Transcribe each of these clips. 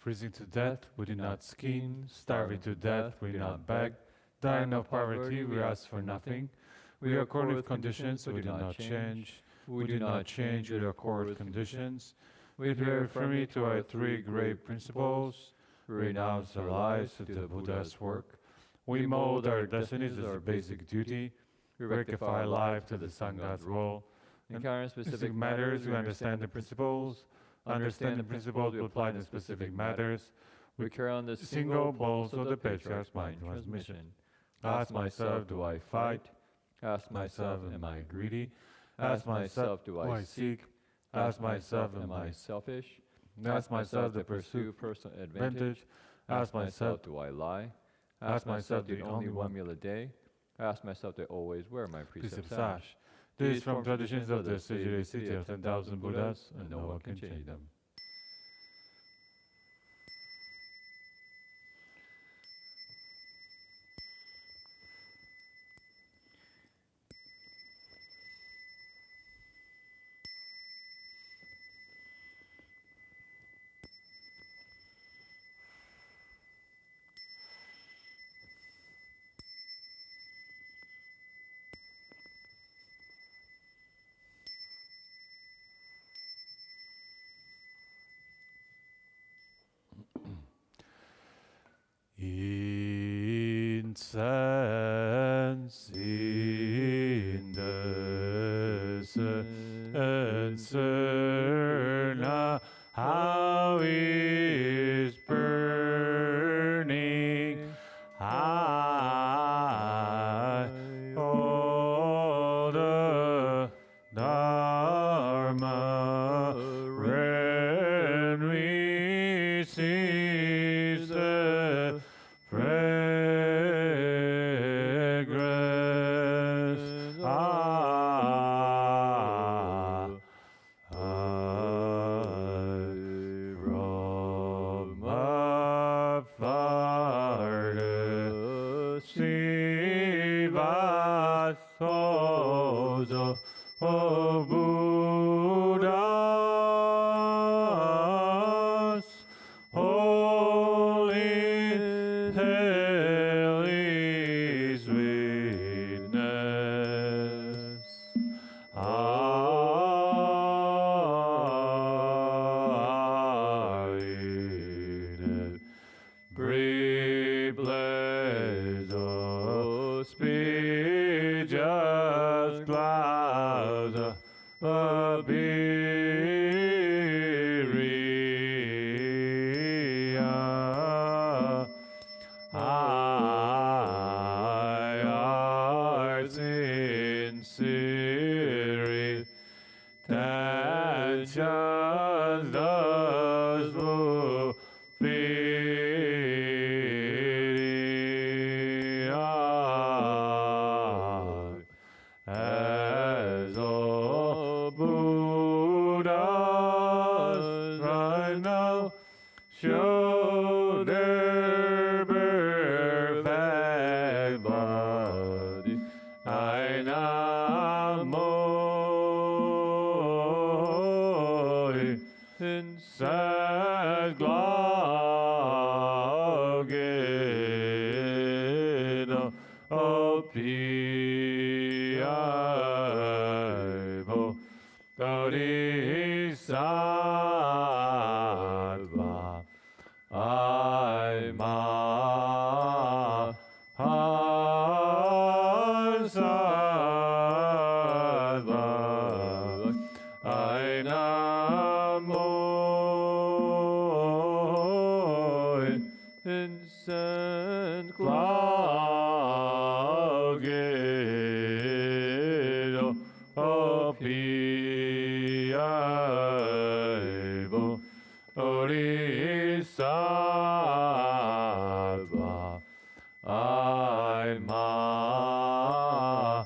Freezing to death, we do not scheme. Starving to death, we do not beg. Dying of poverty, we ask for nothing. We accord with conditions, we do not change. We do not change, we accord with conditions. We adhere firmly to our three great principles. We renounce our lives to the Buddha's work. We mold our destinies as our basic duty. We rectify life to the Sangha's role. In current specific matters, we understand the principles. Understand the principles, we apply the specific matters. We carry on the single bolts of the Patriarch's mind transmission. Ask myself, do I fight? Ask myself, am I greedy? Ask myself, do I seek? Ask myself, am I selfish? Ask myself to pursue personal advantage. Ask myself, do I lie? Ask myself, do I eat only one meal a day? Ask myself, do I always wear my precept sash? These from traditions of the Sejire city of 10,000 Buddhas, and no one can change them. Incense in the censer now, how is burning high, all the Dharma when we cease the fragrance. From afar to see the souls of Buddhas, holy His witness. Brave blaze of speeches, clouds of Berea. Our sincere intentions thus fulfill, as all Buddhas right now show their perfect body. I namo in sad glogin of Piaibo Bodhisattva. I Mahasattva. I namo instant cloud of Piaibo Bodhisattva. I Mahasattva.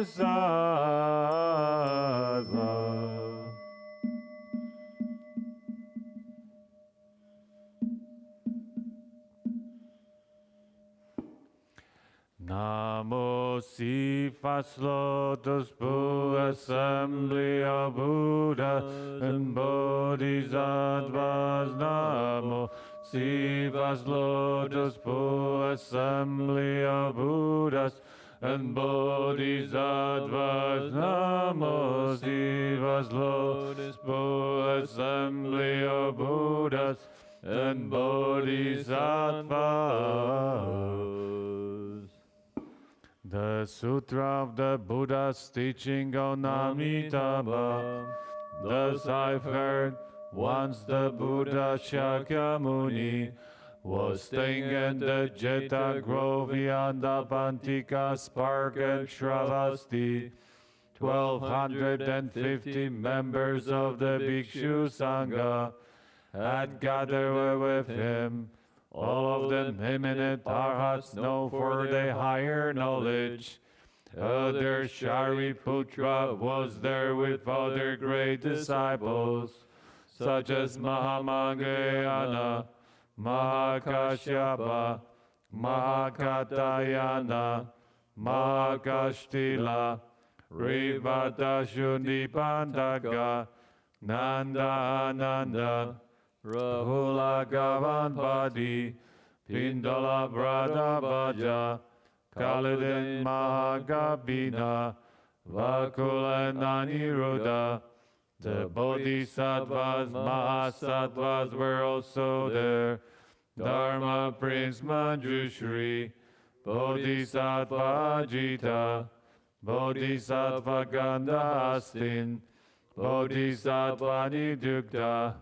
Bodhisattva. Namo Sifas Lotus Bu Assembly of Buddha and Bodhisattvas. Namo Sifas Lotus Bu Assembly of Buddhas and Bodhisattvas. Namo Sifas Lotus Bu Assembly of Buddhas and Bodhisattvas. The Sutra of the Buddha's teaching on Amitabha. Thus I've heard, once the Buddha Shakyamuni was staying in the Jeta Grove beyond the Pantikas Park at Shravasti. 1,250 members of the Bhikshu Sangha had gathered with him. All of them eminent arhats known for their higher knowledge. Other Shariputra was there with other great disciples, such as Mahamangayana, Mahakashyapa, Mahakatayana, Mahakashtila, Rivadashunipandaka, Nanda Ananda, Rahula Gavanpadi, Pindala Bradavaja, Kalidin Mahagabina, Vakula Aniruddha. The Bodhisattvas, Mahasattvas were also there. Dharma Prince Manjushri, Bodhisattva Ajita, Bodhisattva Gandhastin, Bodhisattva Nidukta,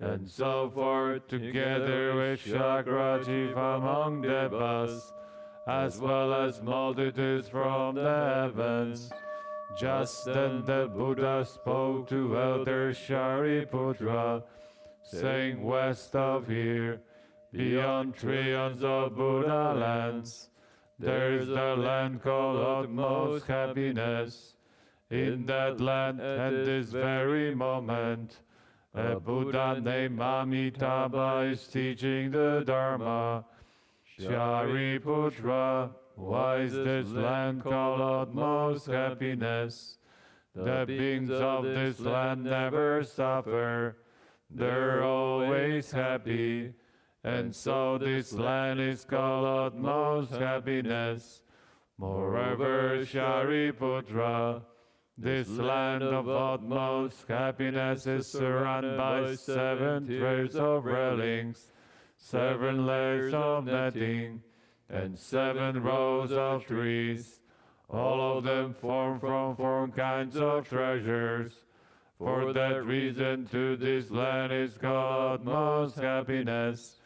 and so forth, together with Shakrajiv among Devas, as well as multitudes from the heavens. Just then the Buddha spoke to elder Shariputra, saying, west of here, beyond trillions of Buddha lands, there is the land called utmost happiness. In that land, at this very moment, a Buddha named Amitabha is teaching the Dharma. Shariputra, why is this land called utmost happiness? The beings of this land never suffer. They're always happy. And so this land is called utmost happiness. Moreover, Shariputra, this land of utmost happiness is surrounded by 7 tiers of railings, 7 layers of netting, and 7 rows of trees. All of them formed from 4 kinds of treasures. For that reason, to this land is called utmost happiness.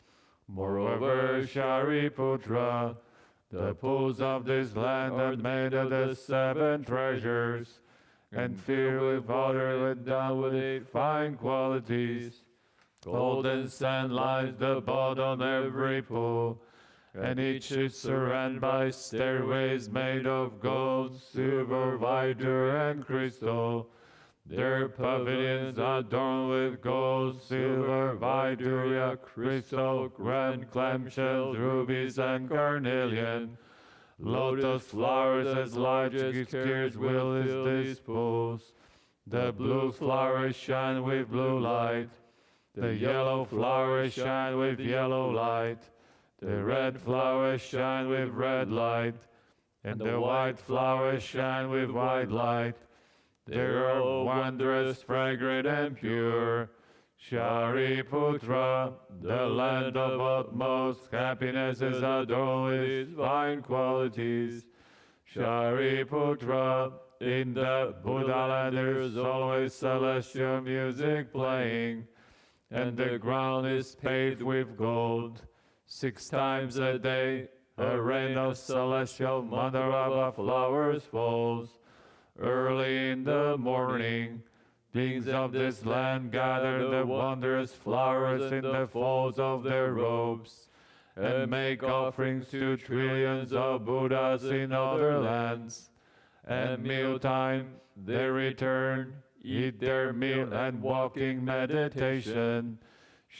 Moreover, Shariputra, the pools of this land are made of the 7 treasures, and filled with water endowed with 8 fine qualities. Golden sand lines the bottom every pool, and each is surrounded by stairways made of gold, silver, vidor, and crystal. Their pavilions adorned with gold, silver, vidura, crystal, grand clamshells, rubies, and carnelian. Lotus flowers as large as tears will is these pools. The blue flowers shine with blue light. The yellow flowers shine with yellow light. The red flowers shine with red light. And the white flowers shine with white light. They are wondrous, fragrant, and pure. Shariputra, the land of utmost happiness, is adorned with these fine qualities. Shariputra, in the Buddha land there is always celestial music playing, and the ground is paved with gold. 6 times a day, a rain of celestial mandarava flowers falls. Early in the morning, beings of this land gather the wondrous flowers in the folds of their robes, and make offerings to trillions of Buddhas in other lands. and mealtime they return, eat their meal and walking meditation.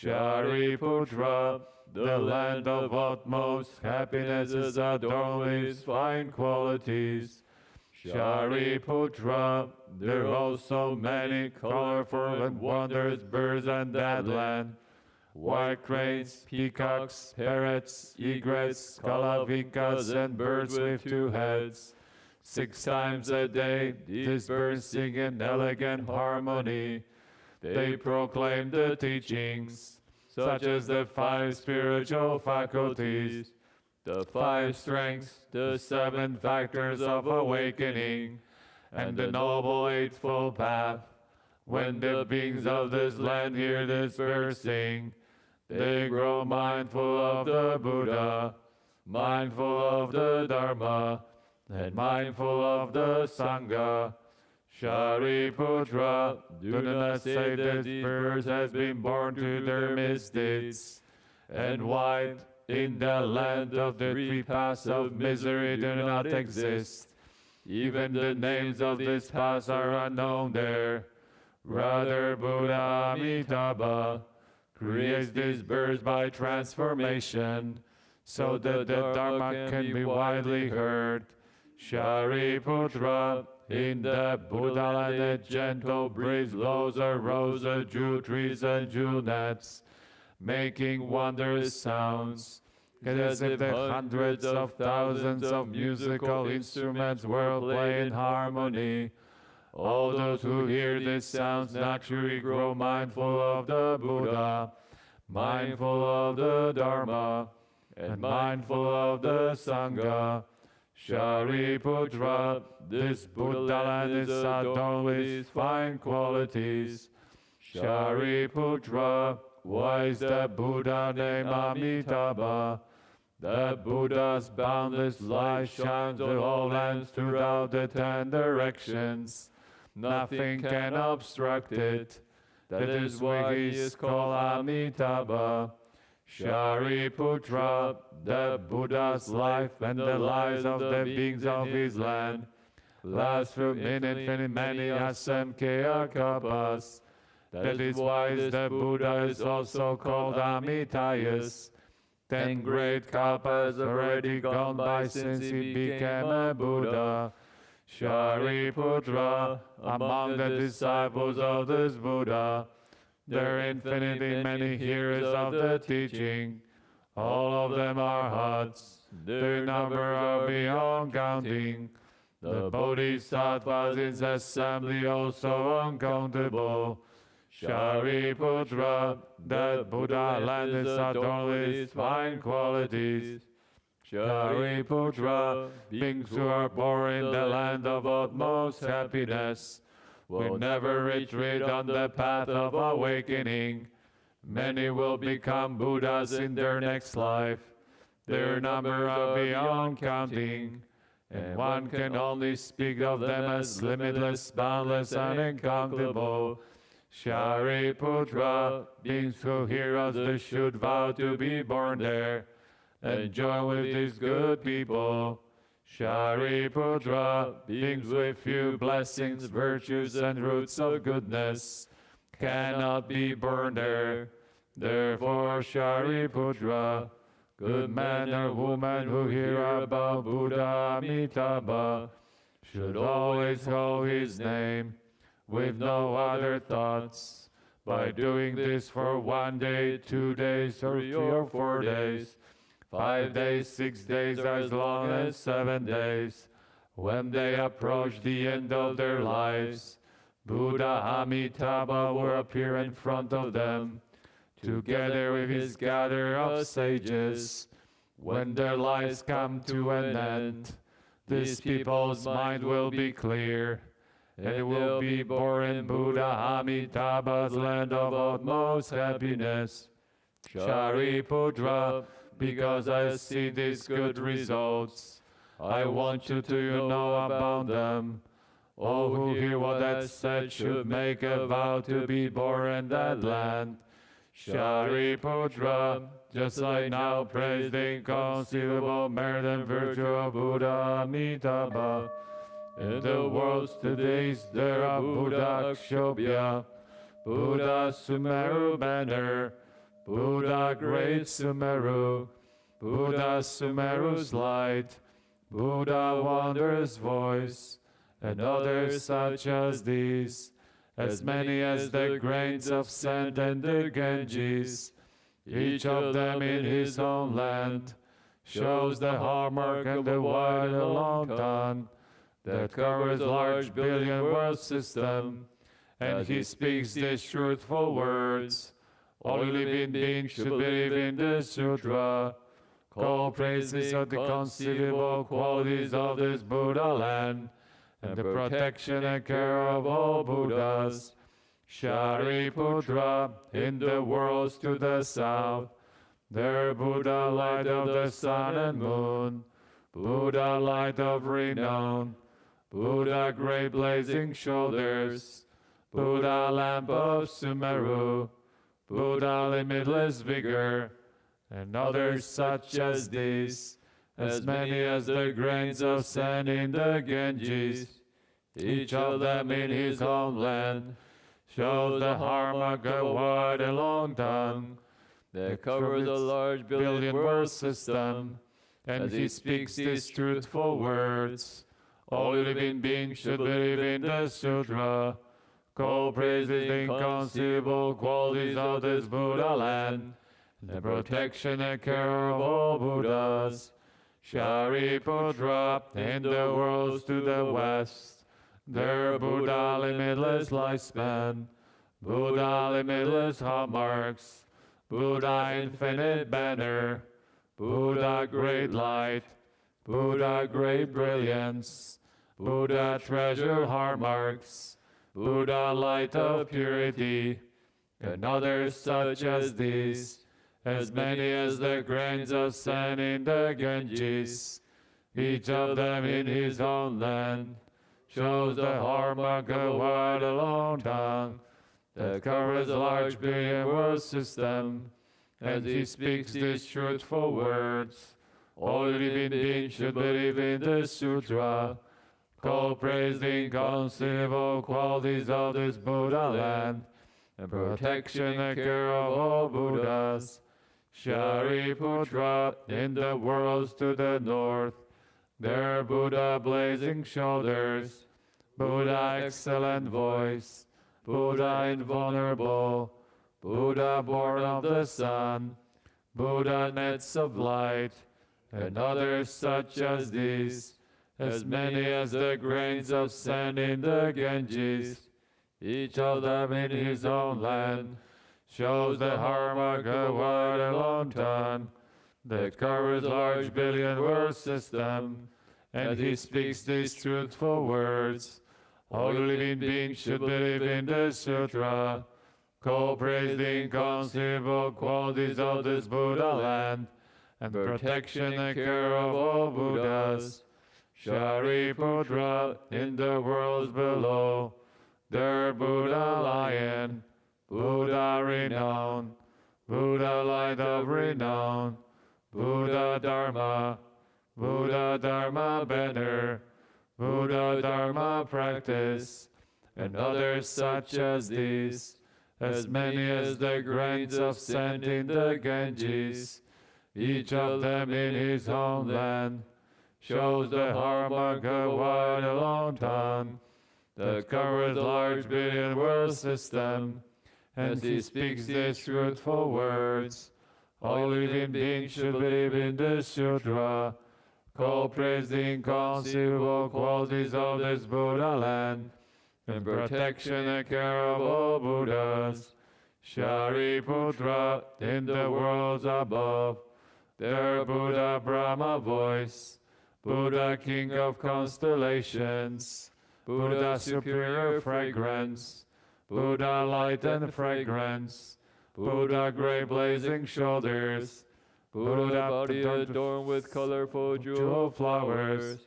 Shariputra, the land of utmost happiness is adorned with fine qualities. Shariputra, there are also many colorful and wondrous birds in that land. White cranes, peacocks, parrots, egrets, calavincas, and birds with two heads. 6 times a day, these birds sing in elegant harmony. They proclaim the teachings, such as the 5 spiritual faculties, the 5 strengths, the 7 factors of awakening, and the Noble Eightfold Path. When the beings of this land hear this verse sing, they grow mindful of the Buddha, mindful of the Dharma, and mindful of the Sangha. Shariputra, do not say that these birds has been born to their misdeeds, and white in the land of the 3 paths of misery do not exist. Even the names of these paths are unknown there. Rather, Buddha Amitabha creates these birds by transformation, so that the Dharma can be widely heard. Shariputra, in the Buddha land a gentle breeze blows arose the jewel trees and jewel nets, making wondrous sounds. It is as if the hundreds of thousands of musical instruments were playing in harmony. All those who hear these sounds naturally grow mindful of the Buddha, mindful of the Dharma, and mindful of the Sangha. Shariputra, this Buddha land is adorned with fine qualities. Shariputra, why is the Buddha named Amitabha? The Buddha's boundless light shines on all lands throughout the 10 directions. Nothing can obstruct it. That is why he is called Amitabha. Shariputra, the Buddha's life and the lives of the beings of his land last through infinite many asamkhya kalpas. That is why the Buddha is also called Amitayus. 10 great kalpas already gone by since he became a Buddha. Shariputra, among the disciples of this Buddha, there are infinitely many hearers of the teaching. All of them are huts. Their number are beyond counting. The Bodhisattvas in assembly also uncountable. Shariputra, the Buddha land is adorned with fine qualities. Shariputra, beings who are born in the land of utmost happiness will never retreat on the path of awakening. Many will become Buddhas in their next life. Their number are beyond counting, and one can only speak of them as limitless, boundless, and incountable. Shariputra, beings who hear us, they should vow to be born there and join with these good people. Shariputra, beings with few blessings, virtues, and roots of goodness, cannot be born there. Therefore, Shariputra, good man or woman who hear about Buddha Amitabha should always call his name with no other thoughts. By doing this for 1 day, 2 days, or 3 or 4 days, 5 days, 6 days, as long as 7 days, when they approach the end of their lives, Buddha Amitabha will appear in front of them, together with his gather of sages. When their lives come to an end, these people's mind will be clear, and it will be born in Buddha Amitabha's land of utmost happiness. Shariputra, because I see these good results, I want you to know about them. All who hear what I said should make a vow to be born in that land. Shariputra, just like now praise the inconceivable merit and virtue of Buddha Amitabha. In the world's today's there are Buddha Akshobhya, Buddha Sumeru banner, Buddha Great Sumeru, Buddha Sumeru's light, Buddha wondrous voice, and others such as these, as many as the grains of sand and the Ganges, each of them in his own land, shows the hallmark and the wide and long tongue that covers large billion world system, and he speaks these truthful words. All living beings should believe in the sutra, call praises of the conceivable qualities of this Buddha land, and the protection and care of all Buddhas. Shariputra, in the worlds to the south, there Buddha light of the sun and moon, Buddha light of renown, Buddha great blazing shoulders, Buddha lamp of Sumeru, Buddha limitless vigor, and others such as these, as many as the grains of sand in the Ganges, each of them in his own land, shows the Harmaka wide and long tongue that covers a large billion world system, and he speaks these truthful words. All living beings should believe in the sutra, call praises the inconceivable qualities of this Buddha land, the protection and care of all Buddhas. Shariputra, in the worlds to the west, there Buddha limitless lifespan, Buddha limitless hallmarks, Buddha infinite banner, Buddha great light, Buddha great brilliance, Buddha treasure hallmarks, Buddha light of purity, and others such as these, as many as the grains of sand in the Ganges, each of them in his own land, shows the Harmaka wide and long tongue that covers a large billion world system, and he speaks these truthful words. All living beings should believe in the sutra, call praise the inconceivable qualities of this Buddha land, and protection and care of all Buddhas. Shariputra, in the worlds to the north, there Buddha blazing shoulders, Buddha excellent voice, Buddha invulnerable, Buddha born of the sun, Buddha nets of light, and others such as these, as many as the grains of sand in the Ganges, each of them in his own land, shows the Harmaka wide and long tongue that covers large billion world system, and he speaks these truthful words. All living beings should believe in the sutra, call praise the inconceivable qualities of this Buddha land, and protection and care of all Buddhas. Shariputra, in the worlds below, there Buddha lion, Buddha renown, Buddha light of renown, Buddha Dharma, Buddha Dharma banner, Buddha Dharma practice, and others such as these, as many as the grains of sand in the Ganges, each of them in his own land, shows the Harmaka wide and long tongue that covers large billion world system, and he speaks these truthful words. All living beings should believe in the sutra, call praise the inconceivable qualities of this Buddha land, and protection and care of all Buddhas. Shariputra, in the worlds above, there Buddha Brahma voice, Buddha king of constellations, Buddha superior fragrance, Buddha light and fragrance, Buddha great blazing shoulders, Buddha body adorned with colorful jewel flowers,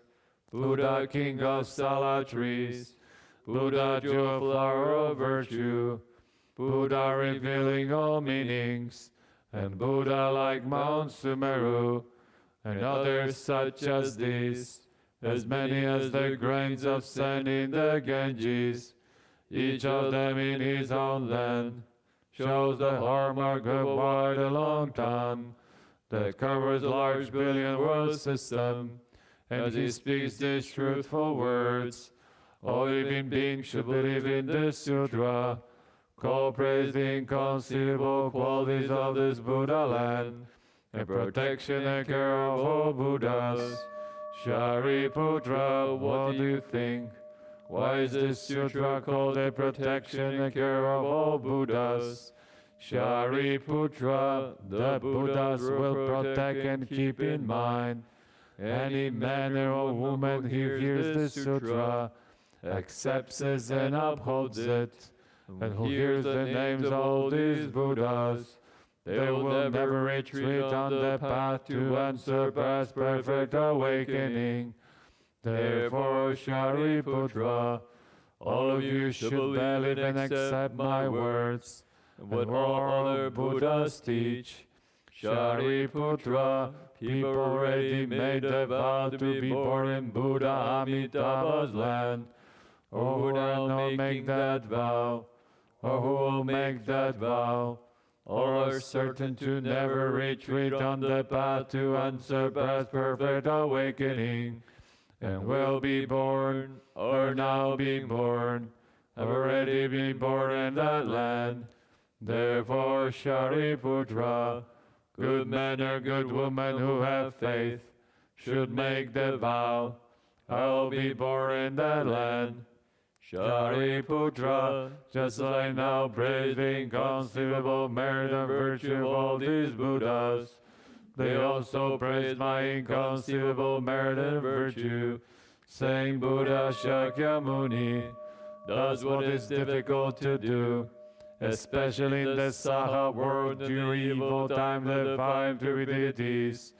Buddha king of sala trees, Buddha jewel flower of virtue, Buddha revealing all meanings, and Buddha like Mount Sumeru, and others such as these, as many as the grains of sand in the Ganges, each of them in his own land, shows the hallmark of a wide a long tongue that covers a large billion world system. And he speaks these truthful words: all living beings should believe in this sutra, call praise the inconceivable qualities of this Buddha land, and protection and care of all Buddhas. Shariputra, what do you think? Why is this sutra called a protection and care of all Buddhas? Shariputra, the Buddhas will protect and keep in mind any man or woman who hears this sutra, accepts it and upholds it, and who hears the names of all these Buddhas. They will never retreat on the path to unsurpassed perfect awakening. Therefore, Shariputra, all of you should believe and accept my words, and what all other Buddhas teach. Shariputra, people already made the vow to be born in Buddha Amitabha's land. Or who will make that vow? Or who will make that vow? Or are certain to never retreat on the path to unsurpassed perfect awakening, and will be born, or now being born, have already been born in that land. Therefore, Shariputra, good men or good women who have faith, should make the vow, I will be born in that land. Shariputra, just as I now praise the inconceivable merit and virtue of all these Buddhas, they also praise my inconceivable merit and virtue, saying Buddha Shakyamuni does what is difficult to do, especially in the Saha world during evil time, the five tributaries,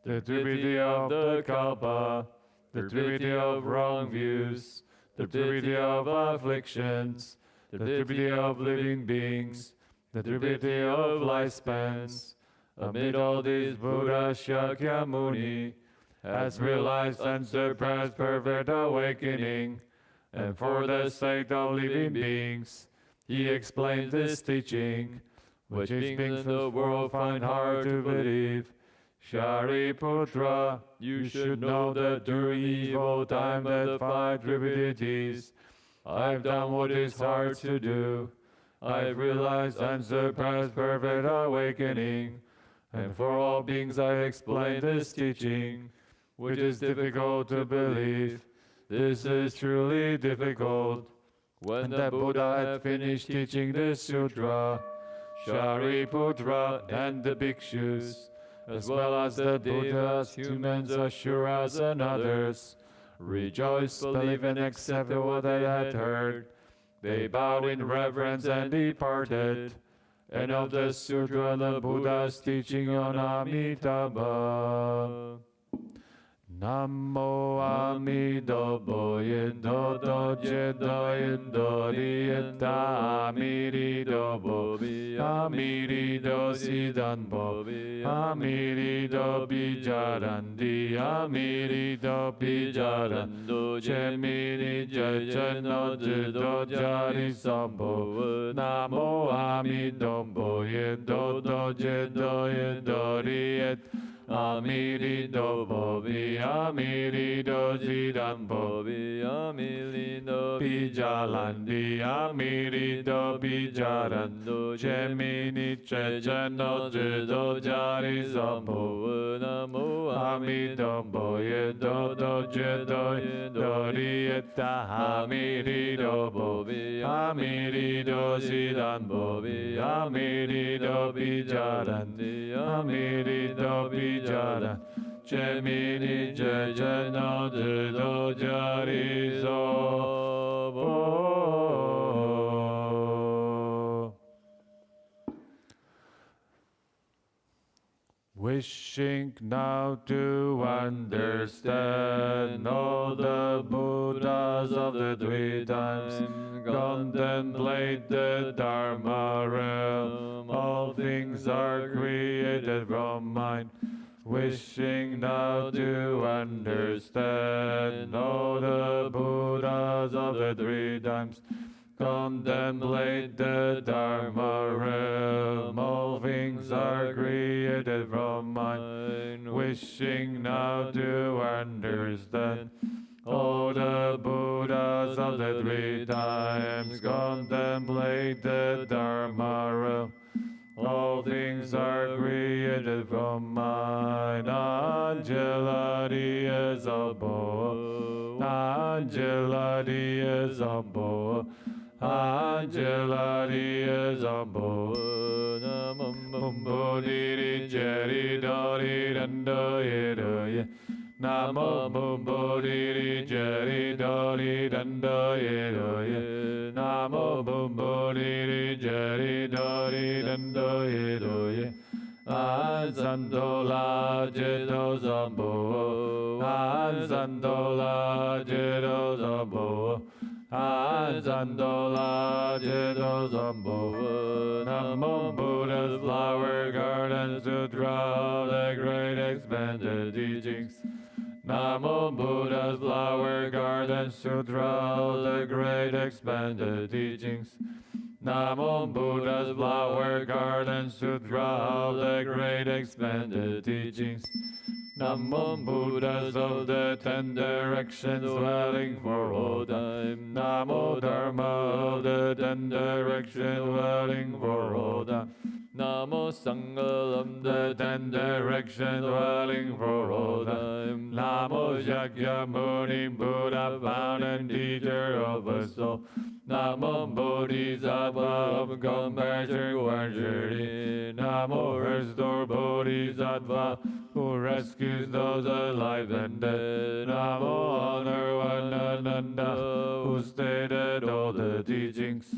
the tributary of the Kalpa, the tributary of wrong views, the tributary of afflictions, the tributary of living beings, the tributary of lifespans. Amid all these, Buddha Shakyamuni has realized and surpassed perfect awakening, and for the sake of living beings, he explains this teaching, which beings in the world find hard to believe. Shariputra, you should know that during evil time the five tributaries, I've done what is hard to do. I've realized and surpassed perfect awakening, and for all beings I explain this teaching, which is difficult to believe. This is truly difficult. When the Buddha had finished teaching this sutra, Shariputra and the bhikshus, as well as the Buddhas, humans, asuras, and others, rejoiced, believed, and accepted what they had heard. They bowed in reverence and departed. And of the sutra, the Buddha's teaching on Amitabha. Namo Amitabha Yendo Doje Doyendo Dieta Amirido Bobi Amirido Sidanbo Amirido Bijarandi Amirido Bijarando Chemiri Jajano Jido Jari Sambo Namo Amitabha Yendo Doje Doyendo Dieta Amirido Bobi, Amirido Zidan Bobi, Amirido Bijalandi, Amirido Bijarando, Gemini Chechano Jido Jari Zambo, Namo Amido Boye Dodo Jedo Dorieta, Amirido Bobi, Amirido Zidan Bobi, Amirido Bijarandi, Amirido Bijarandi. Jara Chemini Jajano Jido Jari Zobo. Wishing now to understand all the Buddhas of the three times, contemplate the Dharma realm. All things are created from mind. wishing now to understand all the Buddhas of the three times. Contemplate the Dharma realm, all things are created from mind, wishing now to understand all the Buddhas of the three times. Contemplate the Dharma realm, all things are created from mind. Angela Diaz Abo, Angela Diaz Abo, Angela Diaz Abo. Namam Bodhi Jeri Dori Dando Yedoye. Namo Bodhi Jeri Dori Dando Yedoye. Namo Bodhi Jeri Dori Dando Yedoye. Ansandola Jedo Zambo. Ansandola Jedo Zambo. Ansandola Jedo Zambo. Namo Buddha's Flower Garden Sutra, the great expanded teachings. Namo Buddha's Flower Garden Sutra, the great expanded teachings. Namo Buddha's Flower Garden Sutra, the great expanded teachings. Namo Buddhas of the 10 directions dwelling for all time. Namo Dharma of the 10 directions dwelling for all time. Namo Sangha of the 10 directions dwelling for all time. Namo Shakyamuni Buddha, founder and teacher of us all. Namo Bodhisattva of compassion, Guanjiri. Namo Restore Bodhisattva, who rescues those alive and dead. Namo Honor Ananda, who stated all the teachings.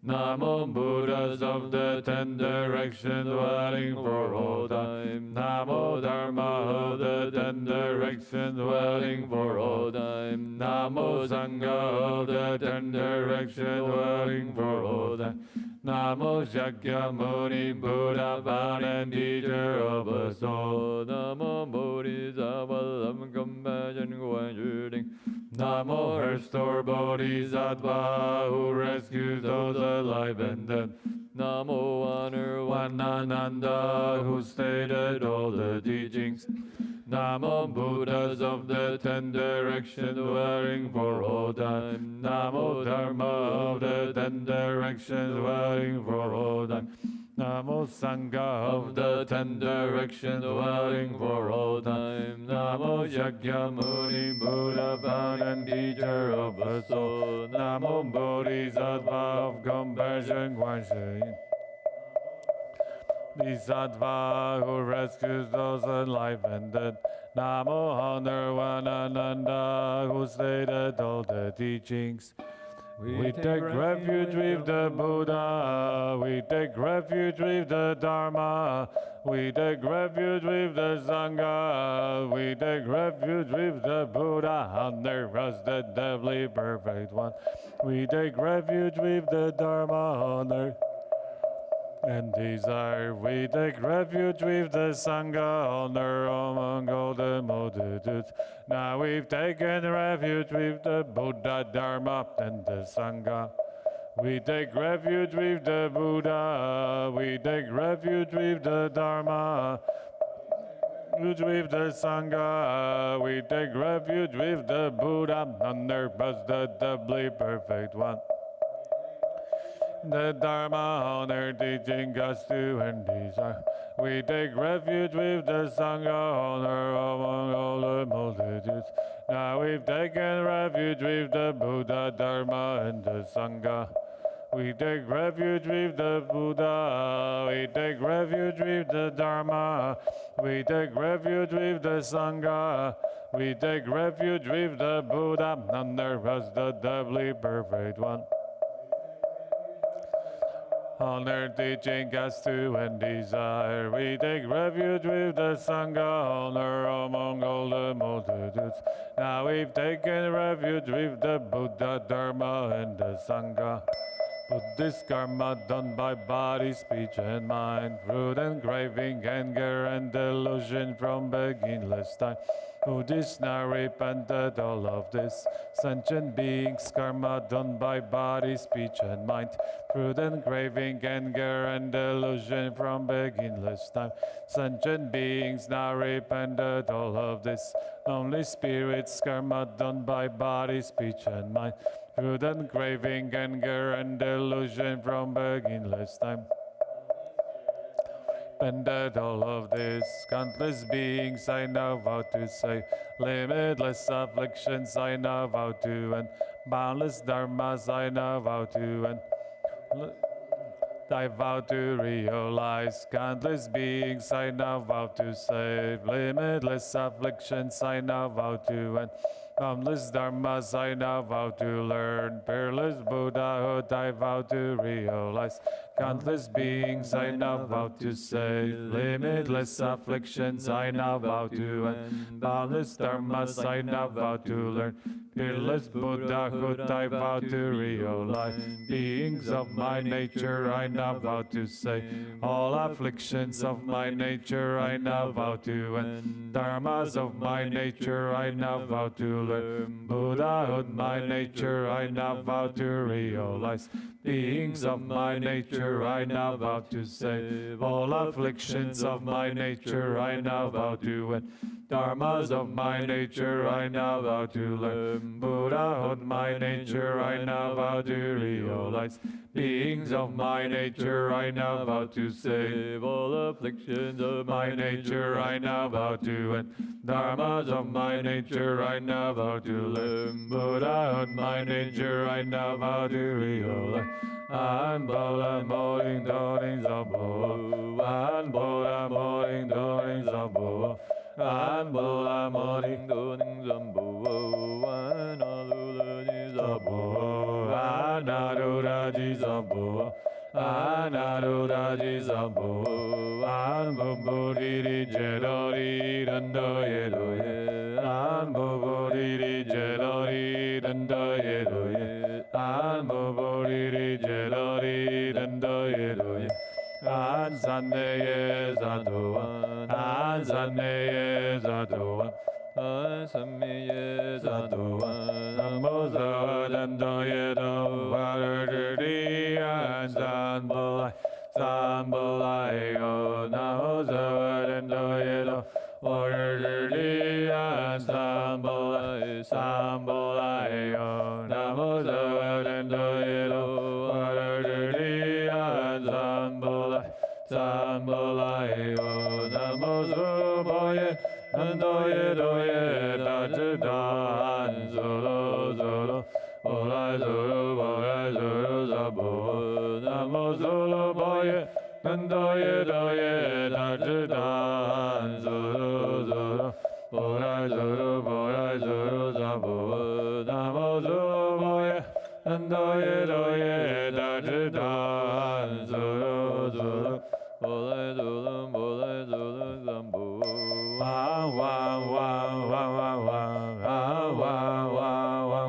Namo Buddhas of the 10 directions dwelling for all time. Namo Dharma of the 10 directions dwelling for all time. Namo Sangha of the 10 directions dwelling for all time. Namo Shakyamuni Buddha, founder and teacher of us all. Namo Bodhisattva of compassion, Guanjiri. Namo Restore Bodhisattva, who rescues those alive and dead. Namo Honor Ananda, who stated all the teachings. Namo Buddhas of the 10 directions dwelling for all time. Namo Dharma of the 10 directions dwelling for all time. Namo Sangha of the 10 directions dwelling for all time. Namo Shakyamuni Buddha, founder and teacher of us all. Namo Bodhisattva of compassion, Guanxin. Bodhisattva, who rescues those alive and dead. Namo Honor Ananda, who stated all the teachings. We take refuge with the Buddha, we take refuge with the Dharma, we take refuge with the Sangha, we take refuge with the Buddha, honor us the doubly perfect one. We take refuge with the Dharma, honor and desire. We take refuge with the Sangha, honor among all the multitudes. Now we've taken refuge with the Buddha, Dharma, and the Sangha. We take refuge with the Buddha, we take refuge with the Dharma, refuge with the Sangha, we take refuge with the Buddha, honor us the doubly perfect one. The Dharma, honor, teaching us to end desire. We take refuge with the Sangha, honor among all the multitudes. Now we've taken refuge with the Buddha, Dharma, and the Sangha. We take refuge with the Buddha, we take refuge with the Dharma, we take refuge with the Sangha, we take refuge with the Buddha, under us the doubly perfect one. Honor, teaching us to end desire. We take refuge with the Sangha, honor among all the multitudes. Now we've taken refuge with the Buddha, Dharma, and the Sangha. Buddhist karma done by body, speech, and mind, root and craving, anger, and delusion from beginningless time. Buddhists now repented all of this. Sentient beings, karma done by body, speech, and mind, fruit and craving, anger, and delusion from beginningless time. Sentient beings now repented all of this. Only spirits, karma done by body, speech, and mind, fruit and craving, anger, and delusion from beginningless time. Repented all of this, countless beings I now vow to say, limitless afflictions I now vow to end, boundless dharmas I now vow to end. I vow to realize, countless beings I now vow to save, limitless afflictions I now vow to end, boundless dharmas I now vow to learn, peerless Buddhahood I vow to realize, countless beings I now vow to save, limitless afflictions I now vow to end, boundless dharmas I now vow to learn, peerless Buddhahood I vow to realize, beings of my nature I now vow to say, all afflictions of my nature I now vow to end, dharmas of my nature I now vow to learn, Buddhahood my nature I now vow to realize, beings of my nature I now vow to save, all afflictions of my nature I now vow to end, dharmas of my nature I now vow to learn, Buddhahood my nature I now vow to realize, beings of my nature I now vow to save, all afflictions of my nature I now vow to end, dharmas of my nature I now vow to learn, Buddhahood my nature I now vow to realize. An bola moring doring zabo, an bola moring doring zabo, an bola moring doring zabo, an alula zabo, an arura zabo, an arura zabo, an bobori jedori dando yedoye, an bobori jedori dando yedoye. An bobori jedori dando yedoye, an saneye zadoan, an saneye zadoan, an sameye zadoan, namoza dando yedo, varadi an sambolai o, namoza dando yedo, varadi an sambolai o, namoza. Sambolai o namo zuboye, nandoye doye, dajudan zolo zolo, olai zolo zabo, namo zolo boye, nandoye doye, dajudan zolo zolo, olai zolo zabo, namo zolo boye, nandoye doye, dajudan zolo zolo. Olay dolum, zambu. Wow, wow, wow, wow, wow, wow, wow, wow, wow,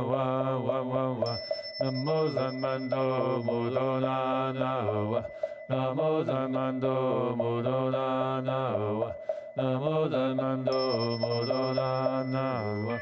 wow, wow, wow. Namo Zanmando Mudona Nawa. Namo Zanmando Mudona Nawa. Namo Zanmando Mudona Nawa.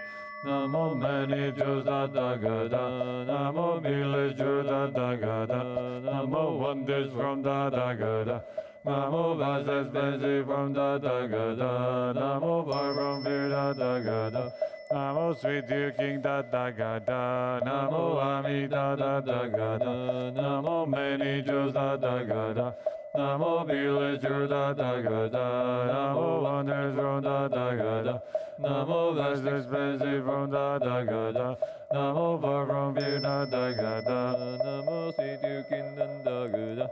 Namo many Jews da da ga da, Namo villagers da da ga da, Namo wonders from da da ga da, Namo vast expensive from da da ga da, Namo far from fear da da ga da, Namo sweet dear king da da ga da, Namo Amitabha da da ga da, Namo many Jews da da ga da, Namo villager da da ga da, Namo wonders from da da ga da, Namo vast expensive from da da ga da, Namo far from fear da da ga da, Namo sweet you king da ga da,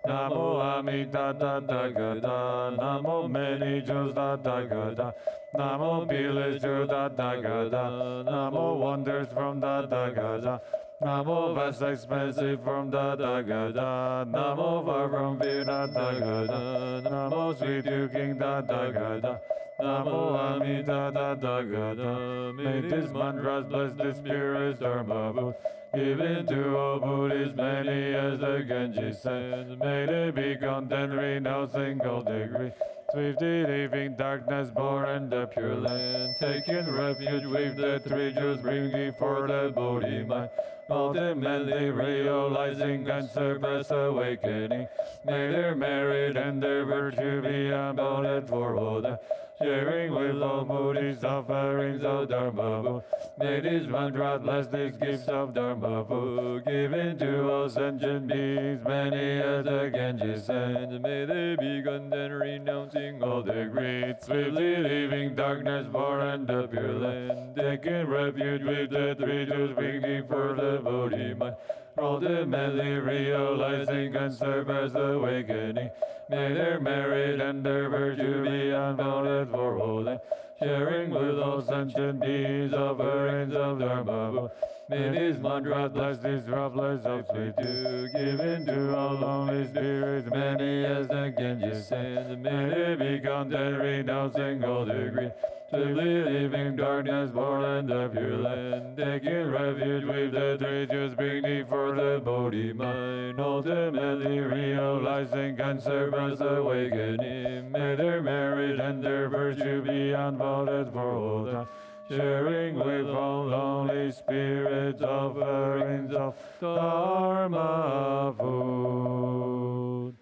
Namo Amitabha da da ga da, Namo many Jews da da ga da, Namo villager da da ga da, Namo wonders from da da ga da, Namo vast expensive from da da ga da, Namo far from fear da da ga da, Namo sweet you king da da ga da, Namo Amitabha Gada. May these mantras bless the spirits Dharma Buddha, given to all Buddhists many as the Genji said. May they be content, renouncing all degree. Swiftly leaving darkness, born in the pure land, taking refuge with the three Jews, bringing for the Bodhi mind. Ultimately realizing and surpass awakening. May their merit and their virtue be unbounded for Buddha, sharing with all Buddhist offerings of Dharma Buddha. May these mantras bless these gifts of Dharma Buddha, given to all sentient beings, many as the Genji sent. May they be content, renouncing all the greed, swiftly leaving darkness, born in the pure land, taking refuge with the three Jews, bringing for the Bodhi mind. Ultimately realizing and surpass awakening. May their merit and their virtue be unbounded for all, sharing with all sentient beings offerings of Dharma Buddha. May these mantras bless these droplets of sweet dew, given to all lonely spirits, many as the Genji sent. May they be content, renouncing all degree, swiftly leaving darkness, born in the pure land, taking refuge with the three Jews, bringing for the Bodhi mind. Ultimately realizing and surpass awakening. May their merit and their virtue be unbounded for all time, sharing with all lonely spirits offerings of Dharma food.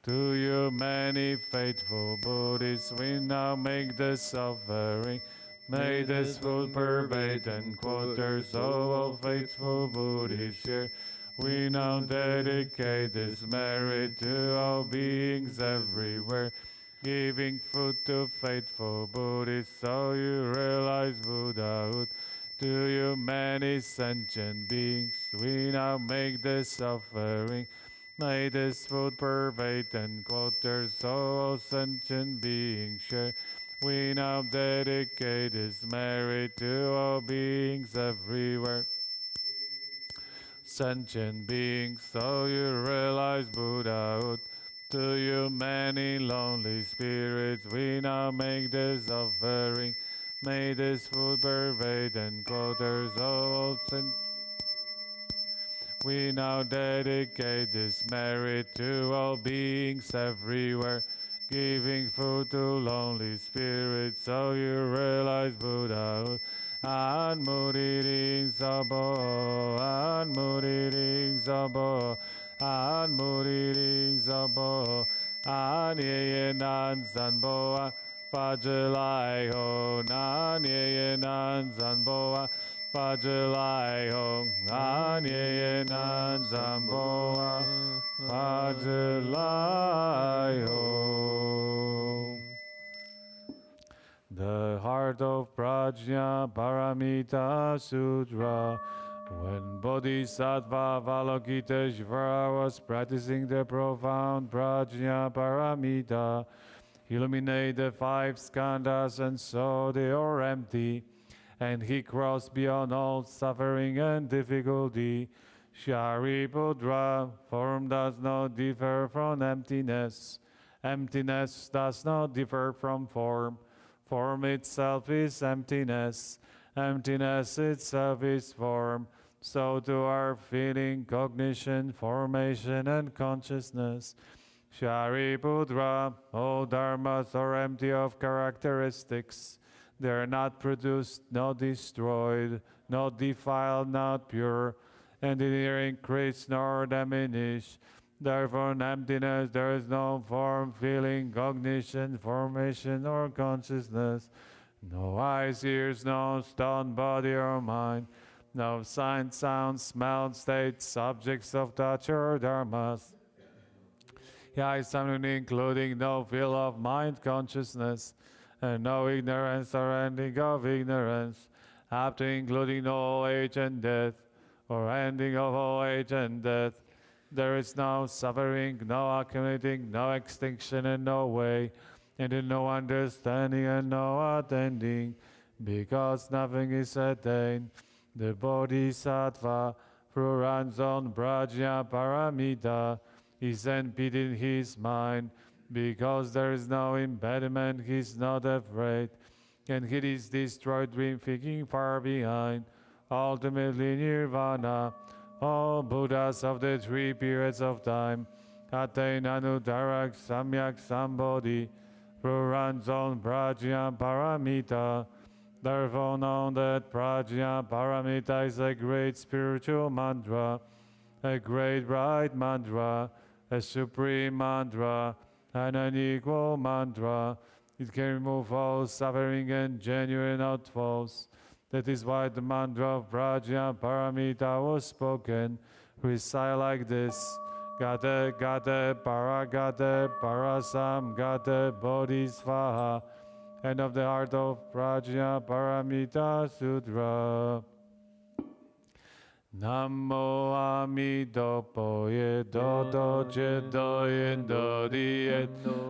To you many faithful Buddhists, we now make this offering. May this food pervade and quarters of all faithful Buddhists here. We now dedicate this merit to all beings everywhere, giving food to faithful Buddhists so you realize Buddhahood. To you many sentient beings, we now make this offering. May this food pervade and quarters so all sentient beings share. We now dedicate this merit to all beings everywhere, sentient beings, so you realize Buddhahood. To you many lonely spirits, we now make this offering. May this food pervade and quarters all sentient. We now dedicate this merit to all beings everywhere, giving food to lonely spirits so you realize Buddhahood. An muriring sabo, an muriring sabo, an muriring sabo, an ye nan sanboa, fajalai ho, nan ye nan sanboa, fajalai ho, an ye nan sanboa, fajalai ho. The heart of Prajna Paramita Sutra. When Bodhisattva Avalokiteshvara was practicing the profound Prajna Paramita, he illuminated the 5 skandhas and saw they are empty, and he crossed beyond all suffering and difficulty. Shariputra, form does not differ from emptiness. Emptiness does not differ from form. Form itself is emptiness. Emptiness itself is form. So too are feeling, cognition, formation, and consciousness. Shariputra, all dharmas are empty of characteristics. They are not produced, not destroyed, not defiled, not pure, and neither increase nor diminish. Therefore, in emptiness there is no form, feeling, cognition, formation, or consciousness. No eyes, ears, no stone, body, or mind. No sight, sound, smell, states, objects of touch, or dharmas. Including no feel of mind consciousness, and no ignorance or ending of ignorance, up to including no age and death, or ending of all age and death. There is no suffering, no accumulating, no extinction, and no way, and no understanding and no attending, because nothing is attained. The Bodhisattva, through runs on Prajna Paramita, is emptied in his mind. Because there is no impediment, he is not afraid. And he is destroyed, dream thinking far behind. Ultimately nirvana, all Buddhas of the three periods of time attain Anuttarak Samyak Sambodhi through one's own Prajna Paramita. Therefore know that Prajna Paramita is a great spiritual mantra, a great bright mantra, a supreme mantra, and an equal mantra. It can remove all suffering and genuine outfalls. That is why the mantra of Prajna Paramita was spoken. Recite like this: Gate Gate Paragate Parasam Gate Bodhisvaha. End of the heart of Prajna Paramita Sutra. Namo Amitabha ye do do je do yen do di et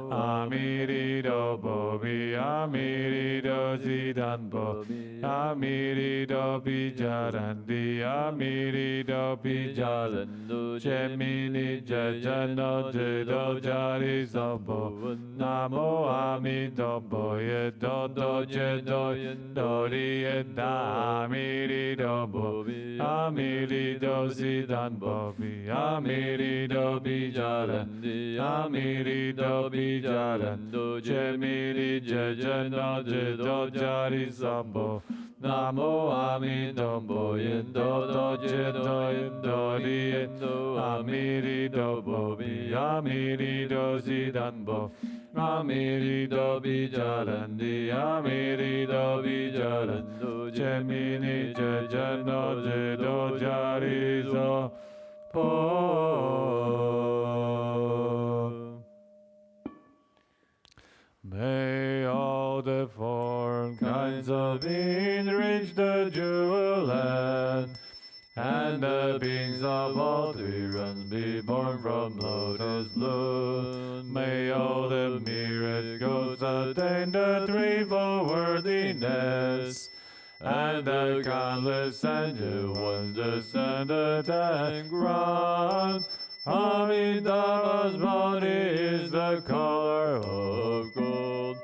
amiri do bo bi amiri do zidan bo amiri do bi jaran di amiri do bi jaran do jemini jajano je do jari zobo Namo Amitabha ye do do je do yen do di et amiri do bo amiri Amiri do zidan bobi, amiri do bijarandi, amiri do bijarando, jemiri jejano je do jari sambo. Namo Amitabha yendo do je do yendo ri yendo, amiri do bobi, amiri do zidan bo. Amiri do bijarandi, amiri do bijarando, jemini jejano je do jari so po. May all the four kinds of beings reach the jewel land, and the beings of all three realms be born from lotus bloom. May all the myriad ghosts attain the threefold worthiness, and the countless angel ones descended and grant. Amitabha's body is the color of gold,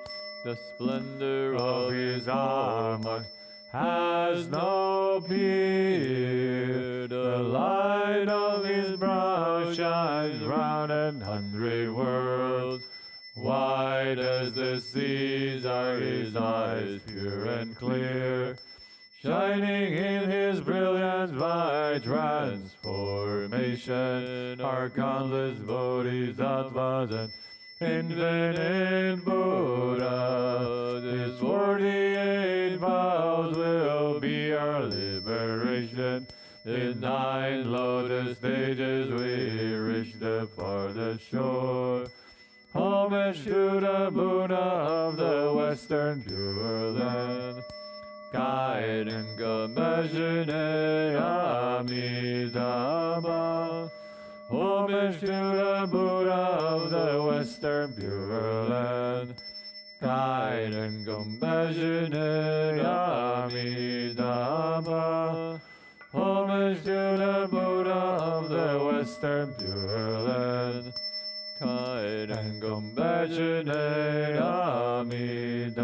the splendor of his armor has no peer. The light of his brow shines round 100 worlds. White as the seas are his eyes, pure and clear, shining in his brilliance by transformation are countless bodhisattvas and infinite Buddhas. His 48 vows will be our liberation. In 9 lotus stages we reach the farthest shore. Homage to the Buddha of the Western Pure Land. Guide and compassionate Amitabha. Homage to the Buddha of the Western Pure Land. Guide and compassionate Amitabha. Homage to the Buddha of the Western Pure Land. Kind and compassionate Amitabha.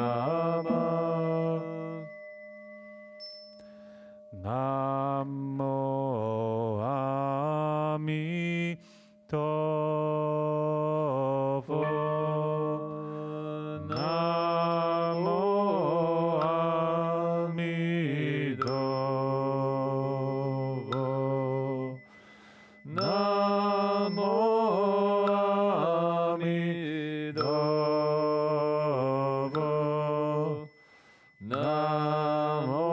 Namo Amitabha. Namo Amitabha. Namo Amitabha. Namo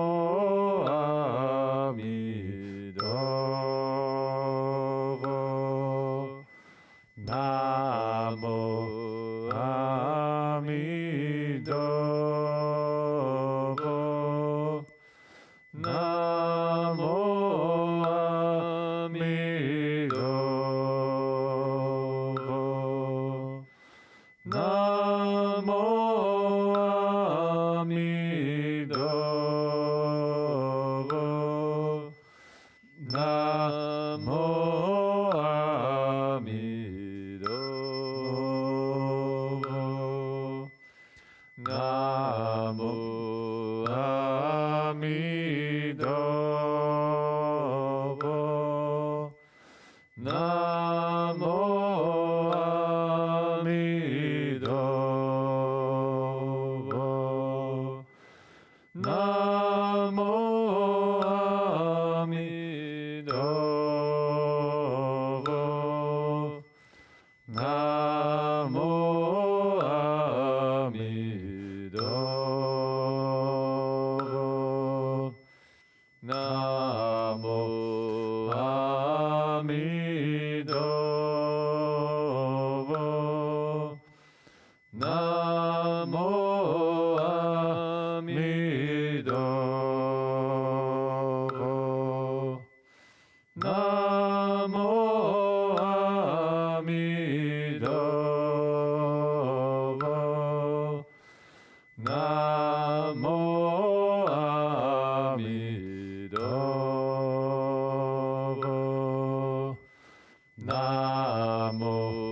Namo.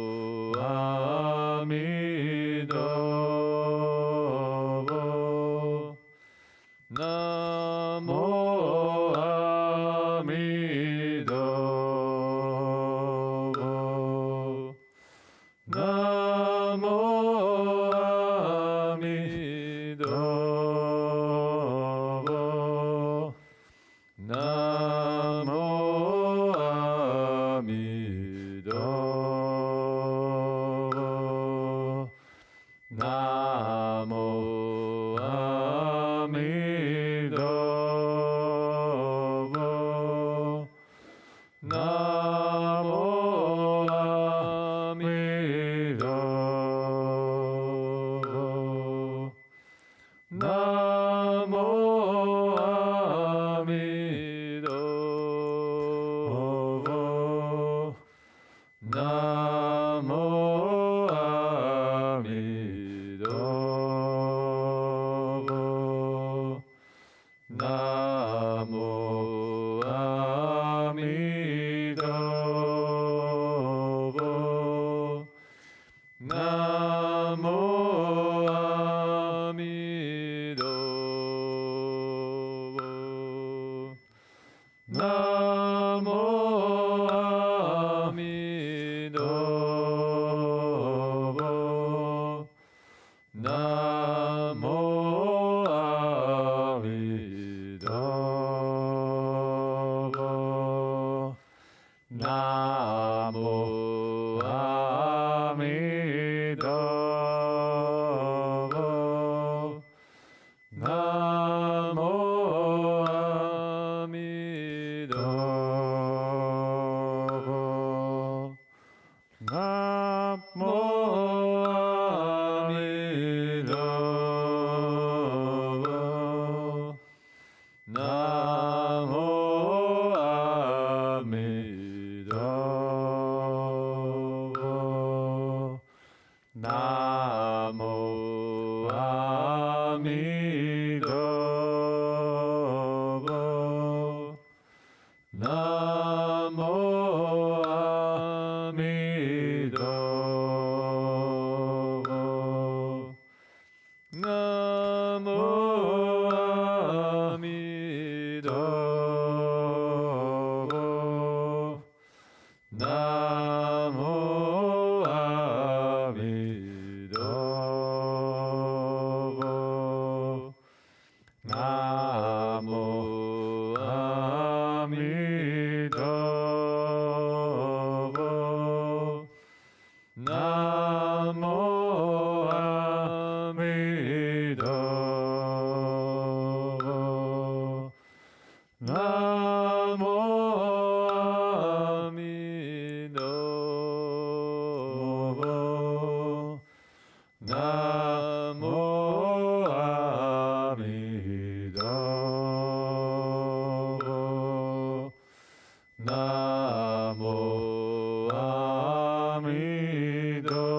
南無阿弥陀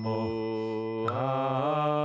나모 아미도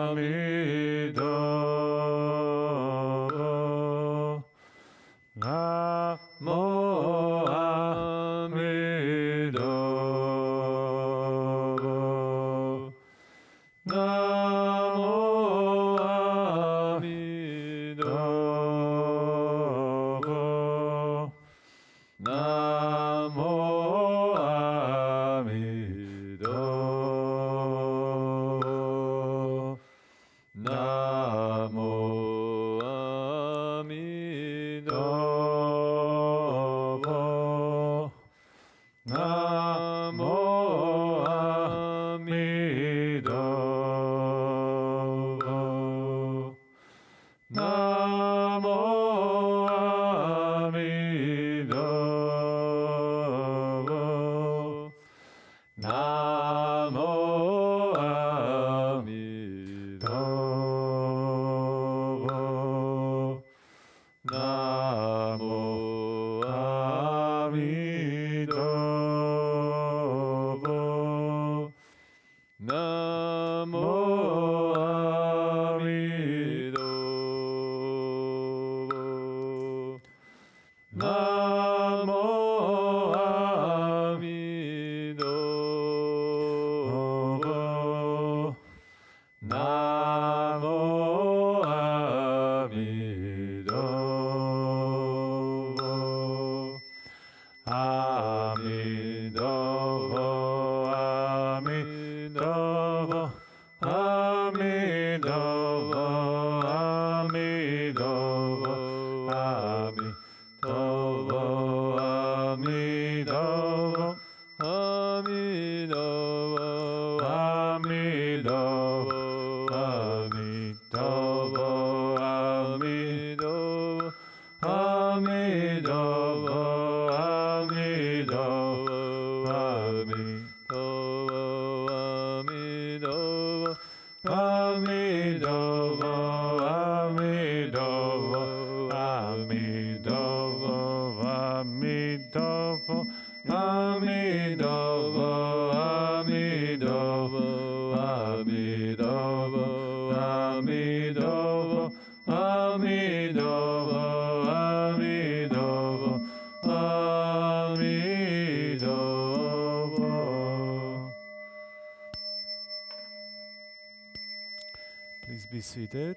Please be seated.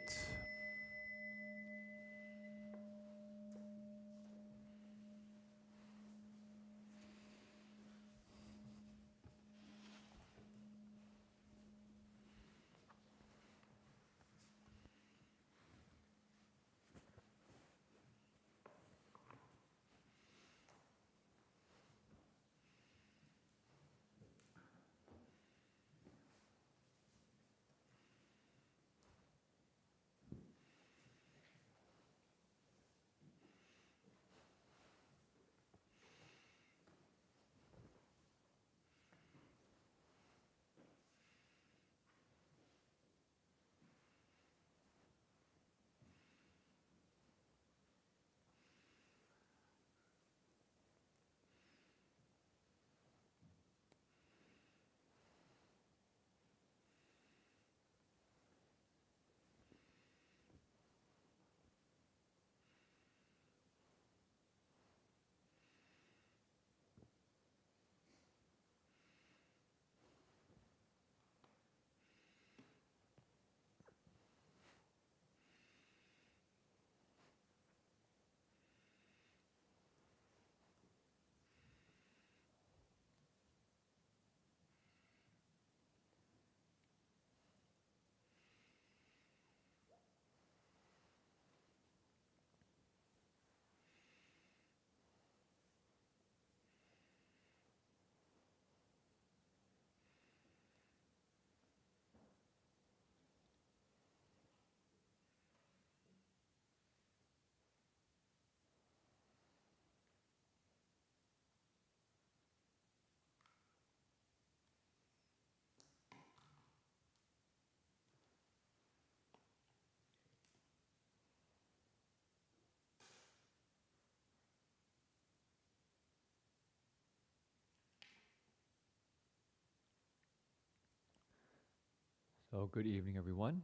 So, good evening, everyone.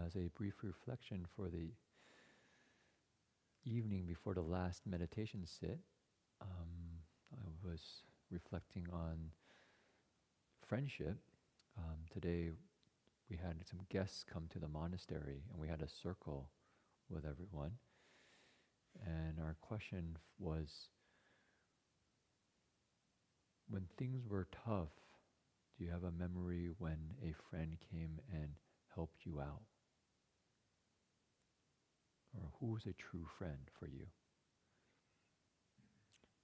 As a brief reflection for the evening before the last meditation sit, I was reflecting on friendship. Today, we had some guests come to the monastery, and we had a circle with everyone. And our question was, when things were tough, do you have a memory when a friend came and helped you out? Or who was a true friend for you?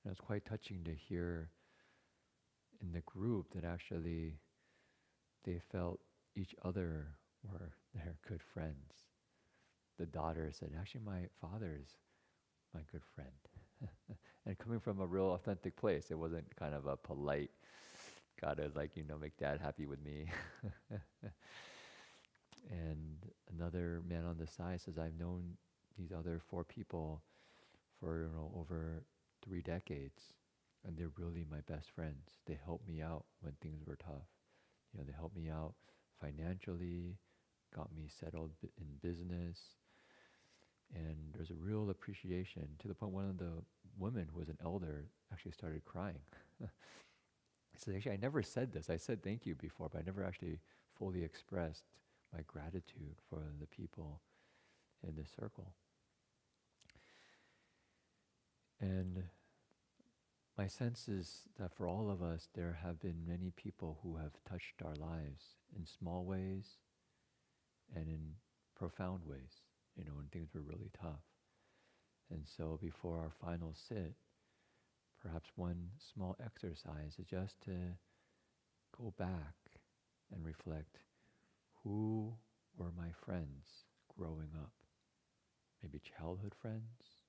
And it's quite touching to hear in the group that actually they felt each other were their good friends. The daughter said, actually my father's my good friend. And coming from a real authentic place, it wasn't kind of a polite, gotta make dad happy with me. And another man on the side says, I've known these other 4 people for over 3 decades, and they're really my best friends. They helped me out when things were tough. They helped me out financially, got me settled in business, and there's a real appreciation to the point one of the women who was an elder actually started crying. I said, actually, I never said this. I said thank you before, but I never actually fully expressed my gratitude for the people in this circle. And my sense is that for all of us, there have been many people who have touched our lives in small ways and in profound ways, when things were really tough. And so before our final sit, perhaps one small exercise is just to go back and reflect, who were my friends growing up? Maybe childhood friends,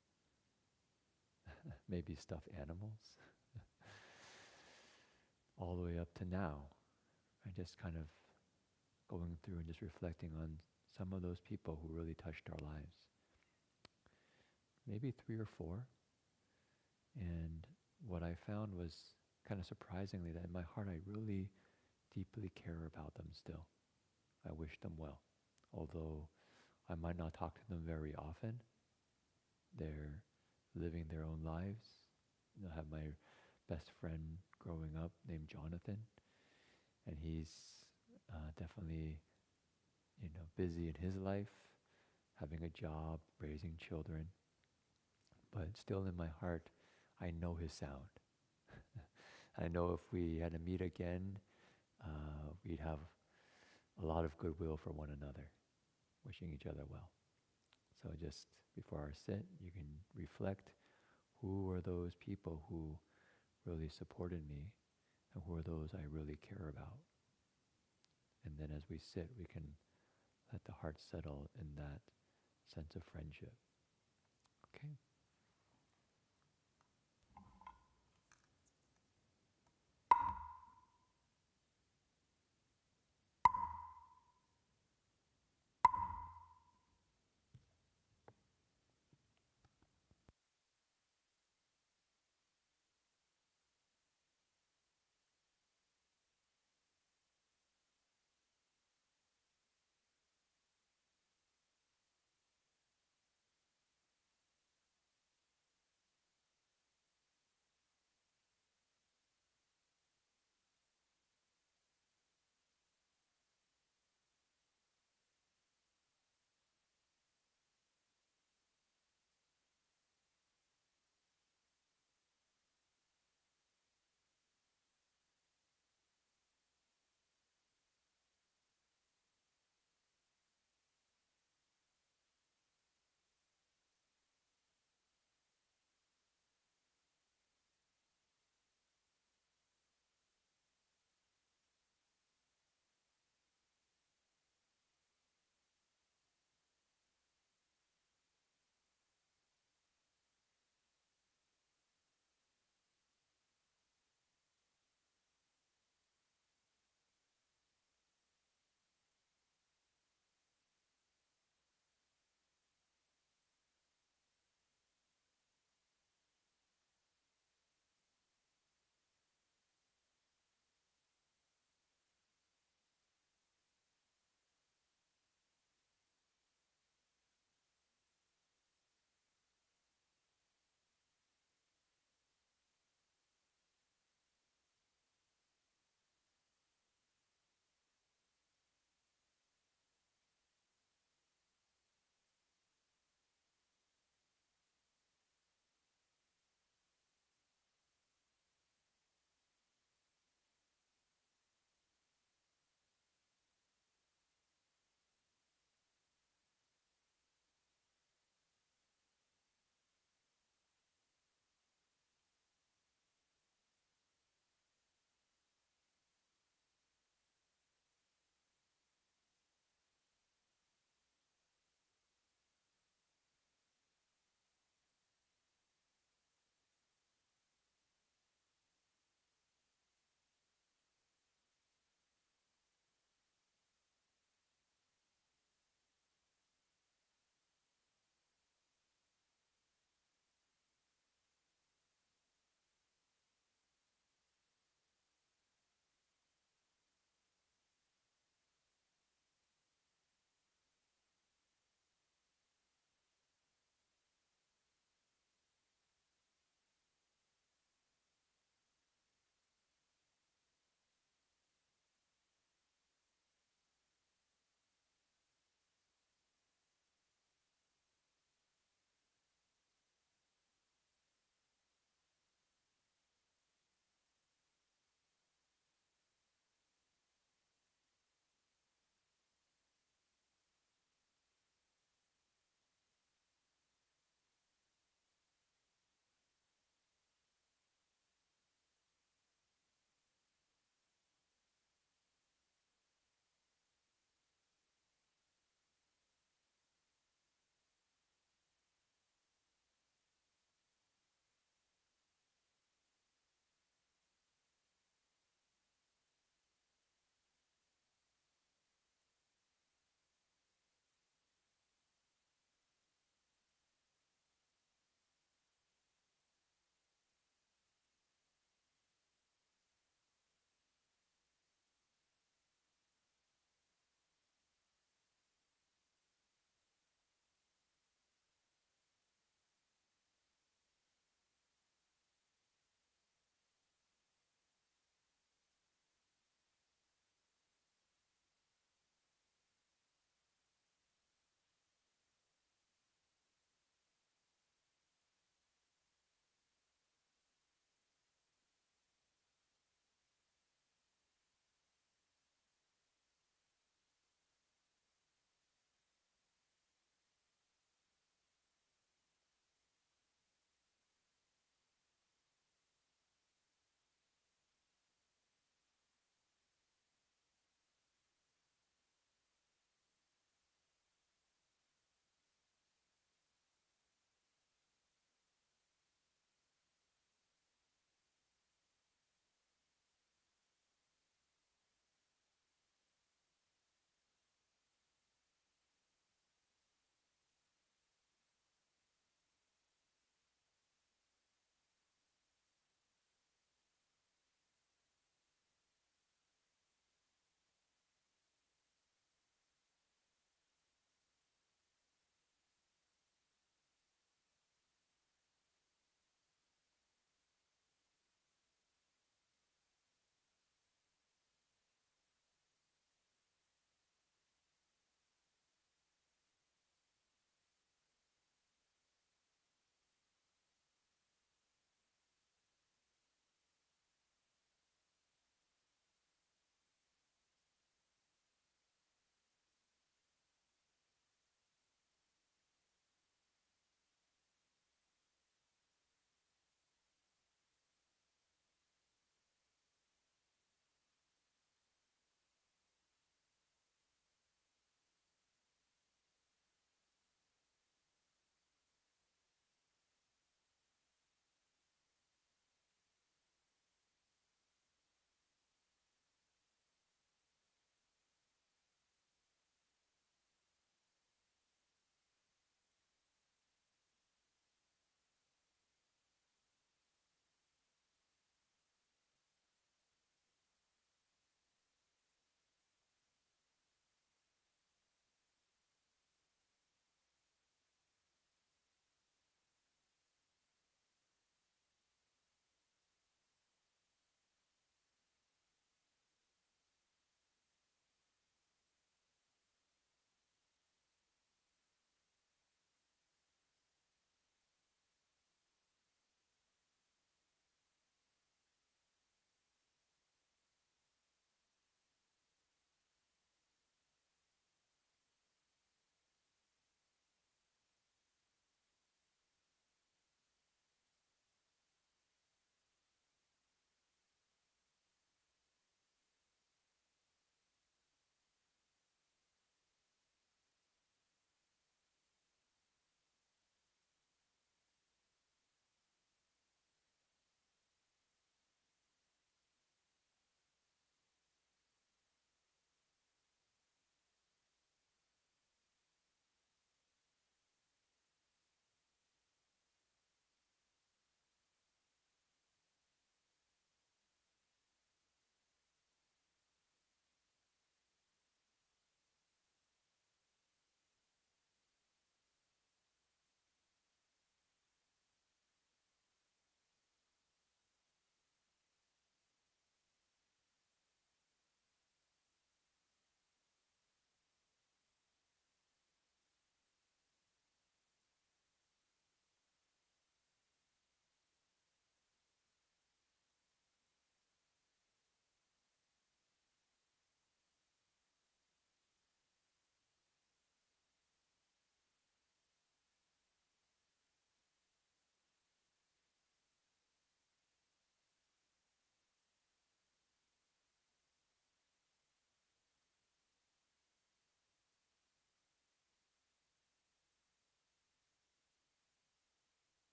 maybe stuffed animals. all the way up to now. I just kind of going through and just reflecting on some of those people who really touched our lives. Maybe three or four. And what I found was kind of surprisingly that in my heart I really deeply care about them still. I wish them well. Although I might not talk to them very often, they're living their own lives. I have my best friend growing up named Jonathan, and he's definitely, busy in his life, having a job, raising children. But still in my heart, I know his sound. I know if we had to meet again, we'd have a lot of goodwill for one another, wishing each other well. So just before our sit, you can reflect, who are those people who really supported me, and who are those I really care about. And then as we sit, we can let the heart settle in that sense of friendship. Okay?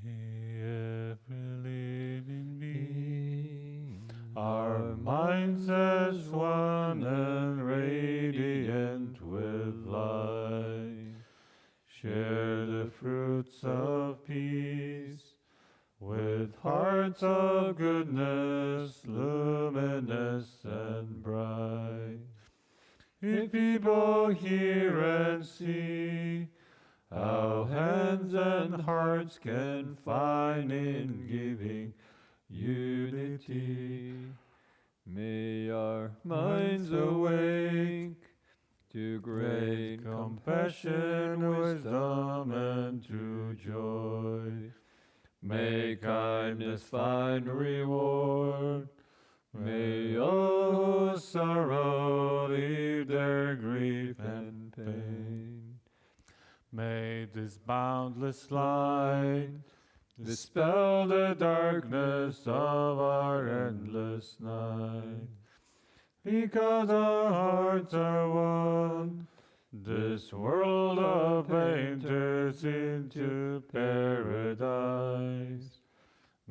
May every living being, our minds as one and radiant with light, share the fruits of peace with hearts of goodness, luminous and bright. If people hear and see how hands and hearts can find in giving unity, may our minds awake to great compassion, wisdom, and true joy. May kindness find reward. May all who sorrow leave their grief and pain. May this boundless light dispel the darkness of our endless night. Because our hearts are one, this world of pain turns into paradise.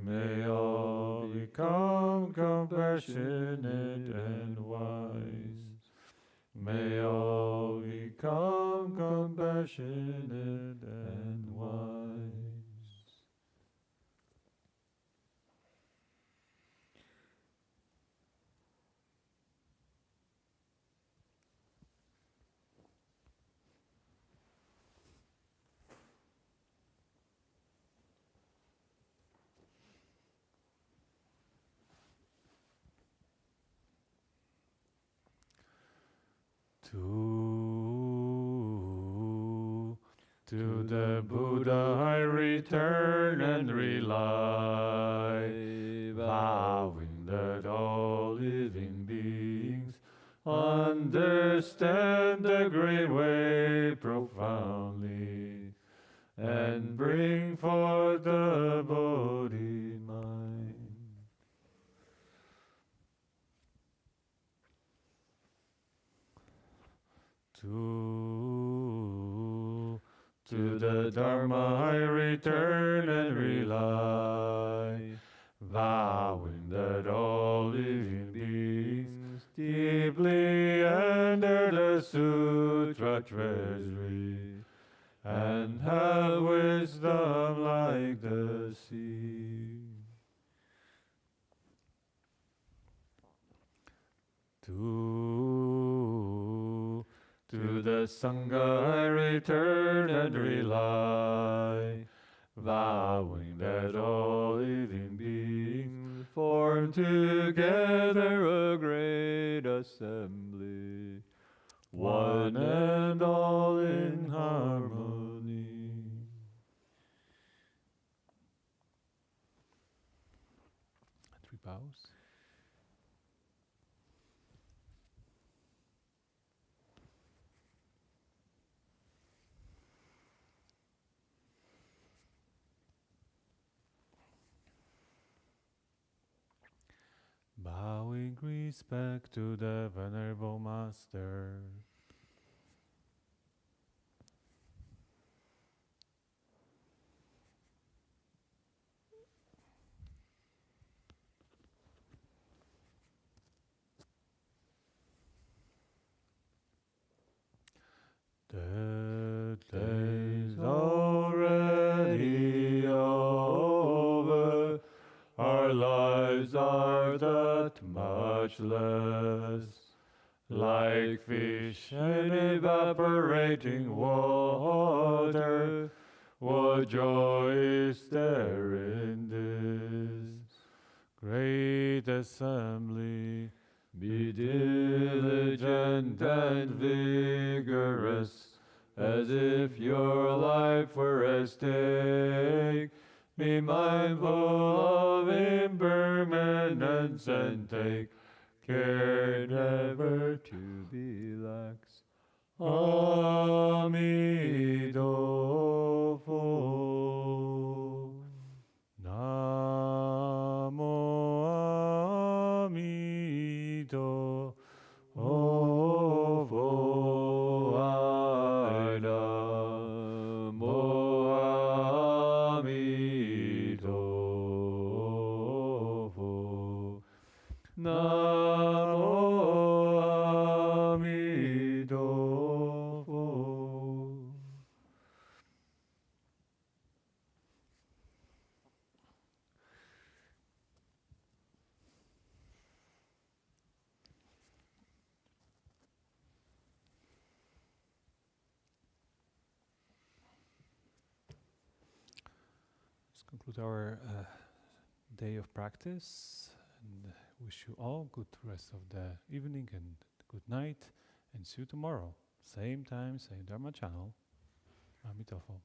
May all become compassionate and wise. May all become compassionate and wise. To the Buddha I return and rely, vowing that all living beings understand the great way profoundly, and bring forth the Bodhi mind. To the Dharma I return and rely, vowing that all living beings deeply enter the Sutra treasury, and have wisdom like the sea. To the Sangha I return and rely, vowing that all living beings form together a great assembly, one and all in harmony. Three bows. Bowing respect to the Venerable Master. The day's already over, our lives are that much less, like fish in evaporating water. What joy is there in this great assembly? Be diligent and vigorous, as if your life were at stake. Be mindful of impermanence and take care never to be lax. Amidofo. Namo Amidofo. Namo Amidofo. Namo Amidofo. Let's conclude our day of practice and wish you all good rest of the evening and good night and see you tomorrow. Same time, same Dharma channel. Amitabha.